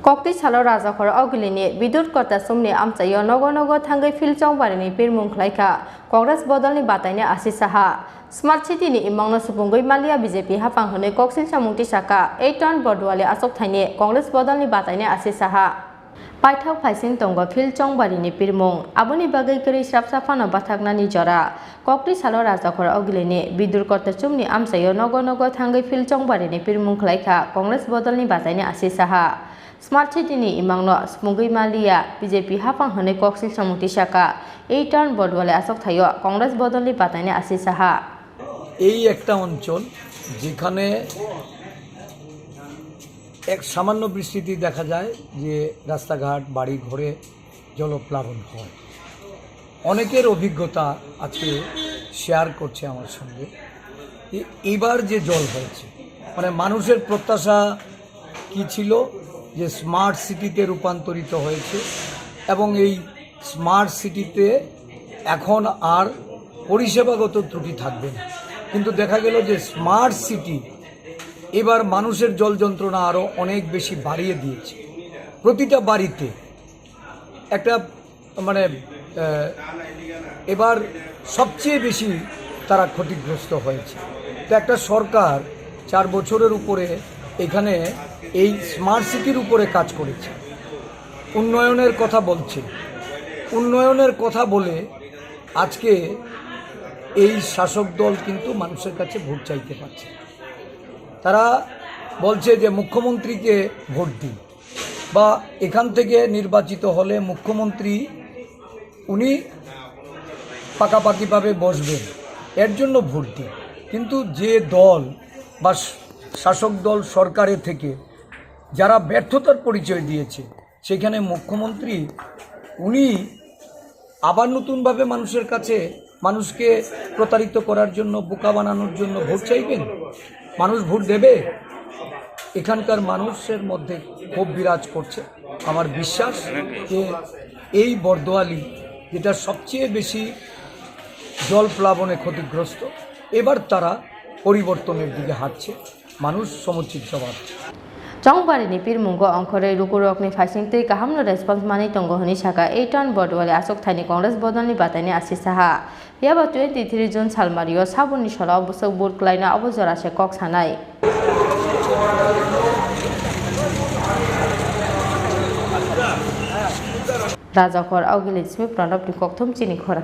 Kokti Salo Rajakhor Ogilini, Vidur Kota Sumni Amchayo Nogo Nogo Thangai Philchong Barini Pirmung Khlaika, Congress Bodolni Batainya Asis Saha, Smart City ni Imangno Supungoi Malia BJP Hapang Hone Koksil Chamungti Saka, 8 ton Bodwale Asok Thaine, Congress Bodolni Batainya Asis Saha. Paithak Phaising Tongo Philchong Barini Pirmung, Abuni Bagai Kri Srapsafano Bathagnani Jora, Kokti Salo Rajakhor Ogilini, Vidur Kota Sumni Amchayo Nogo Nogo Thangai Philchong Barini Pirmung Khlaika, Congress Bodolni Batainya Asis Saha. Smart City ni Imangno Supungoi Malia BJP Hapang Hone Koksil Chamungti Saka, 8 ton Bodwale Asok Thayo, Congress Bodolni Batainya Asis Saha. এই একটা অঞ্চল যেখানে এক সামান্য বৃষ্টিতে দেখা যায় যে রাস্তাঘাট বাড়ি ঘরে জলপ্লাবন হয়। অনেকের অভিজ্ঞতা আজকে শেয়ার করছে আমার সঙ্গে। এবার যে জল হয়েছে মানে মানুষের প্রত্যাশা কি ছিল যে স্মার্ট সিটিতে রূপান্তরিত হয়েছে এবং এই স্মার্ট সিটিতে এখন আর পরিষেবাগত ত্রুটি থাকবে না। কিন্তু দেখা গেল যে স্মার্ট সিটি এবার মানুষের জল যন্ত্রণা আরও অনেক বেশি বাড়িয়ে দিয়েছে। প্রতিটা বাড়িতে একটা মানে এবার সবচেয়ে বেশি তারা ক্ষতিগ্রস্ত হয়েছে। তো একটা সরকার 4 বছরের উপরে এখানে এই স্মার্ট সিটির উপরে কাজ করেছে, উন্নয়নের কথা বলছে। উন্নয়নের কথা বলে আজকে এই শাসক দল কিন্তু মানুষের কাছে ভোট চাইতে পারছে। তারা বলছে যে মুখ্যমন্ত্রীকে ভোট দিন বা এখান থেকে নির্বাচিত হলে মুখ্যমন্ত্রী উনি পাকাপাকিভাবে বসবেন, এর জন্য ভোট দিন। কিন্তু যে দল বা শাসক দল সরকারে থেকে যারা ব্যর্থতার পরিচয় দিয়েছে সেখানে মুখ্যমন্ত্রী উনি আবার নতুনভাবে মানুষের কাছে মানুষকে প্রতারিত করার জন্য বোকা বানানোর জন্য ভোট চাইবেন? মানুষ ভোট দেবে? এখানকার মানুষের মধ্যে ক্ষোভ বিরাজ করছে। আমার বিশ্বাস যে এই বরদোয়ালি যেটা সবচেয়ে বেশি জল প্লাবনে ক্ষতিগ্রস্ত, এবার তারা পরিবর্তনের দিকে হাঁটছে, মানুষ সমুচিত জবাব। Jongbarini Pirmungo Onkore Rukurokni Phaisingtei Kahamno Response Mani Tongo Honi Saka 8 ton Bodwale Asok Thaini Congress Bodolni Batainya Asis Saha. Yaba 23 June Salmario Sabuni Shola Obosok Bur Klaina Obozora Se Kok Sanai. Rajakhor Ogilini Smith Pranab Nikok Thum Chini Khora.